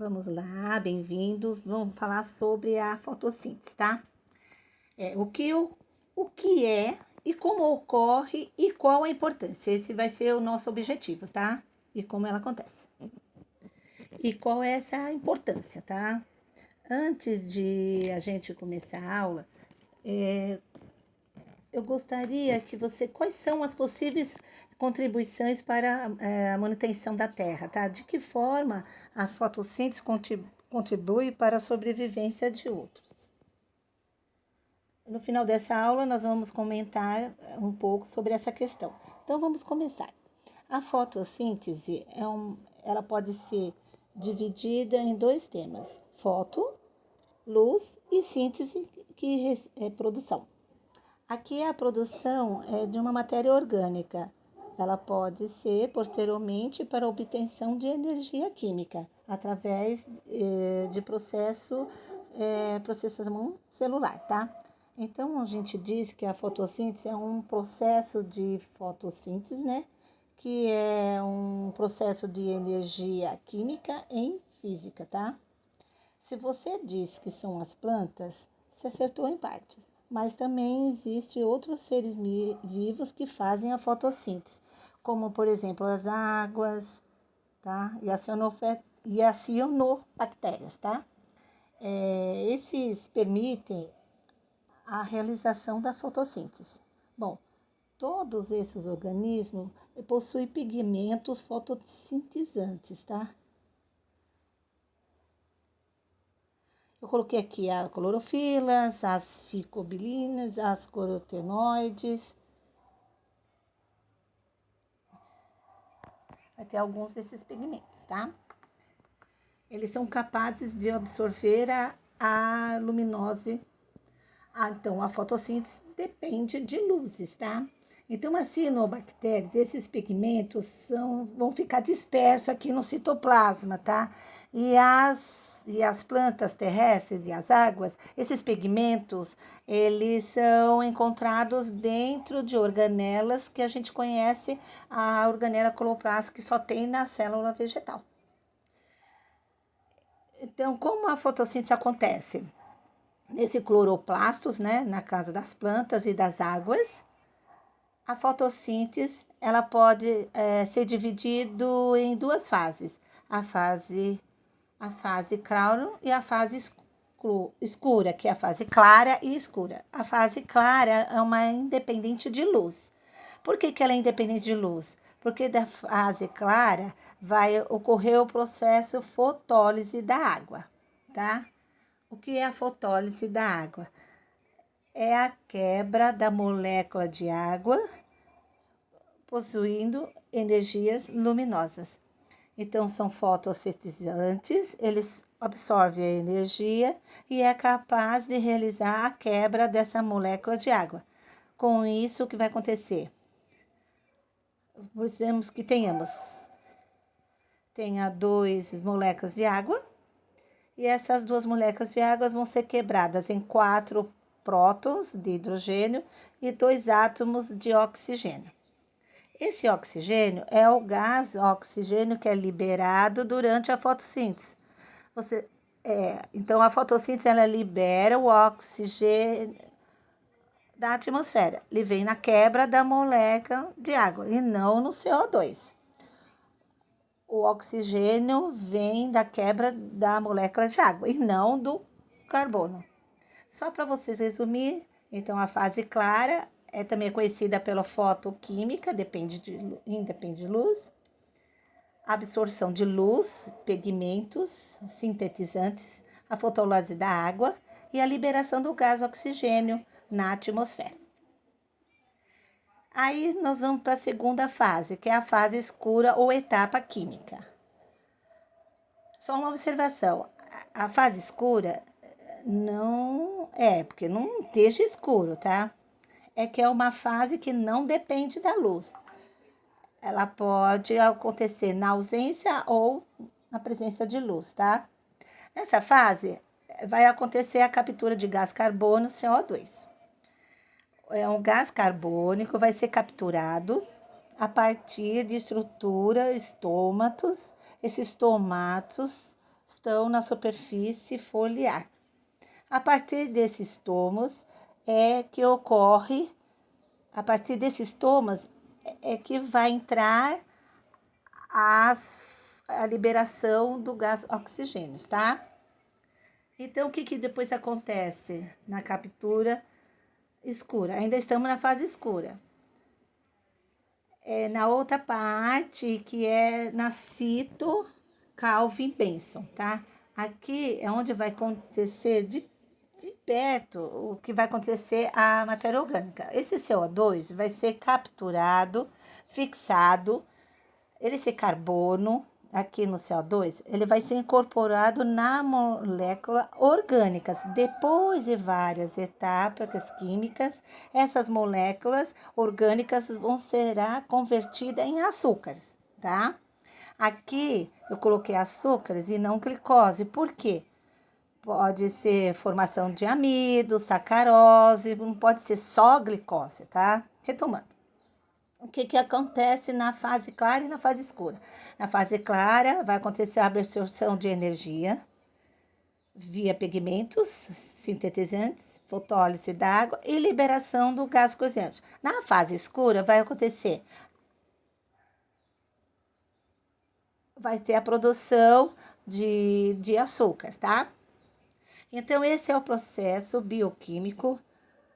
Vamos lá, bem-vindos. Vamos falar sobre a fotossíntese, tá? O que é e como ocorre e qual a importância. Esse vai ser o nosso objetivo, tá? E como ela acontece. E qual é essa importância, tá? Antes de a gente começar a aula, eu gostaria que quais são as possíveis contribuições para a manutenção da Terra, tá? De que forma a fotossíntese contribui para a sobrevivência de outros? No final dessa aula, nós vamos comentar um pouco sobre essa questão. Então, vamos começar. A fotossíntese ela pode ser dividida em dois temas: foto, luz, e síntese, que é produção. Aqui a produção é de uma matéria orgânica. Ela pode ser posteriormente para obtenção de energia química através de processação celular, tá? Então a gente diz que a fotossíntese é um processo de fotossíntese, né? Que é um processo de energia química em física, tá? Se você diz que são as plantas, você acertou em partes. Mas também existem outros seres vivos que fazem a fotossíntese, como, por exemplo, as águas, tá? E as cianobactérias, tá? Esses permitem a realização da fotossíntese. Bom, todos esses organismos possuem pigmentos fotossintetizantes, tá? Eu coloquei aqui a clorofilas, as ficobilinas, as carotenoides. Vai ter alguns desses pigmentos, tá? Eles são capazes de absorver a luminose. Então, a fotossíntese depende de luzes, tá? Então, as cianobactérias, esses pigmentos vão ficar dispersos aqui no citoplasma, tá? E as plantas terrestres e as águas, esses pigmentos, eles são encontrados dentro de organelas que a gente conhece, a organela cloroplástica, que só tem na célula vegetal. Então, como a fotossíntese acontece? Nesse cloroplastos, né, na casa das plantas e das águas, a fotossíntese ela pode ser dividida em duas fases: a fase claro e a fase escura, que é a fase clara e escura. A fase clara é uma independente de luz. Por que ela é independente de luz? Porque da fase clara vai ocorrer o processo fotólise da água, tá? O que é a fotólise da água? É a quebra da molécula de água possuindo energias luminosas. Então, são fotossintetizantes, eles absorvem a energia e é capaz de realizar a quebra dessa molécula de água. Com isso, o que vai acontecer? Precisamos que tenha duas moléculas de água, e essas duas moléculas de água vão ser quebradas em 4 prótons de hidrogênio e 2 átomos de oxigênio. Esse oxigênio é o gás oxigênio que é liberado durante a fotossíntese. Então, a fotossíntese ela libera o oxigênio da atmosfera. Ele vem na quebra da molécula de água e não no CO2. O oxigênio vem da quebra da molécula de água e não do carbono. Só para vocês resumir, então a fase clara é também conhecida pela fotoquímica, independe de luz, absorção de luz, pigmentos, sintetizantes, a fotolase da água e a liberação do gás oxigênio na atmosfera. Aí nós vamos para a segunda fase, que é a fase escura ou etapa química. Só uma observação, a fase escura não é, porque não esteja escuro, tá? É que é uma fase que não depende da luz. Ela pode acontecer na ausência ou na presença de luz, tá? Nessa fase, vai acontecer a captura de gás carbono, CO2. Um gás carbônico vai ser capturado a partir de estrutura estômatos. Esses estomatos estão na superfície foliar. A partir desses tomos é que ocorre, a partir desses tomos é que vai entrar a liberação do gás oxigênio, tá? Então, o que depois acontece na captura escura? Ainda estamos na fase escura. Na outra parte, que é na Cito Calvin Benson, tá? Aqui é onde vai acontecer de perto o que vai acontecer a matéria orgânica. Esse CO2 vai ser capturado, fixado, esse carbono aqui no CO2, ele vai ser incorporado na molécula orgânicas. Depois de várias etapas químicas, essas moléculas orgânicas vão ser convertidas em açúcares, tá? Aqui eu coloquei açúcares e não glicose. Por quê? Pode ser formação de amido, sacarose, não pode ser só glicose, tá? Retomando. O que acontece na fase clara e na fase escura? Na fase clara vai acontecer a absorção de energia via pigmentos sintetizantes, fotólise da água e liberação do gás cozinhante. Na fase escura vai ter a produção de açúcar, tá? Então, esse é o processo bioquímico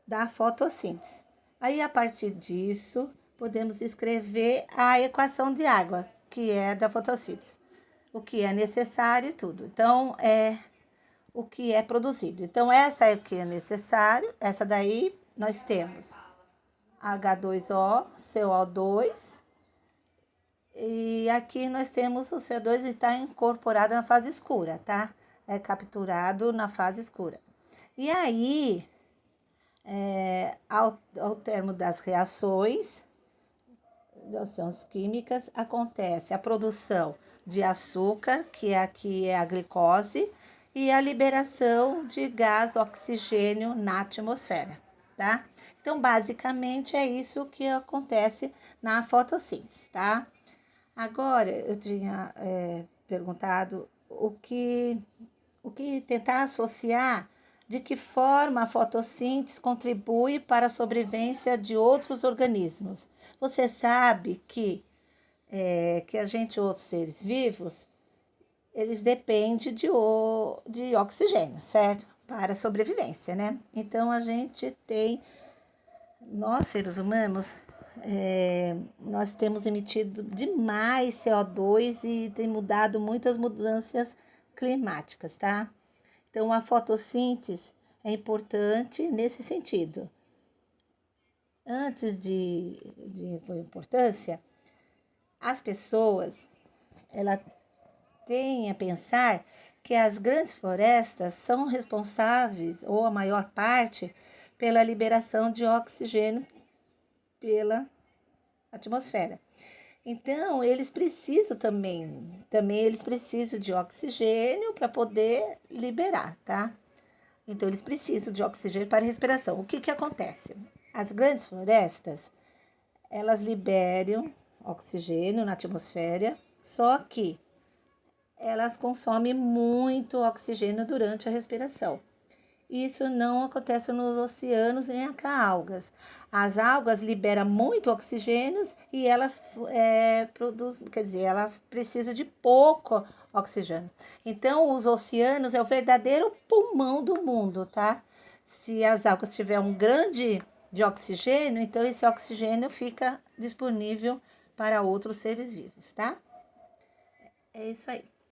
da fotossíntese. Aí, a partir disso, podemos escrever a equação de água, que é da fotossíntese. O que é necessário e tudo. Então, o que é produzido. Então, essa é o que é necessário. Essa daí, nós temos H2O, CO2. E aqui nós temos o CO2 está incorporado na fase escura, tá? É capturado na fase escura. E aí, ao termo das reações químicas, acontece a produção de açúcar, que aqui é a glicose, e a liberação de gás oxigênio na atmosfera, tá? Então, basicamente, é isso que acontece na fotossíntese, tá? Agora, eu tinha perguntado o que tentar associar, de que forma a fotossíntese contribui para a sobrevivência de outros organismos. Você sabe que a gente, outros seres vivos, eles dependem de oxigênio, certo? Para a sobrevivência, né? Então, a gente tem, nós seres humanos, nós temos emitido demais CO2 e tem mudado muitas mudanças climáticas, tá? Então, a fotossíntese é importante nesse sentido. Antes de importância, as pessoas ela têm a pensar que as grandes florestas são responsáveis, ou a maior parte, pela liberação de oxigênio pela atmosfera. Então, eles precisam também eles precisam de oxigênio para poder liberar, tá? Então, eles precisam de oxigênio para respiração. O que acontece? As grandes florestas, elas liberam oxigênio na atmosfera, só que elas consomem muito oxigênio durante a respiração. Isso não acontece nos oceanos nem com algas. As algas liberam muito oxigênio e elas produzem, elas precisam de pouco oxigênio. Então, os oceanos é o verdadeiro pulmão do mundo, tá? Se as algas tiverem um grande de oxigênio, então esse oxigênio fica disponível para outros seres vivos, tá? É isso aí.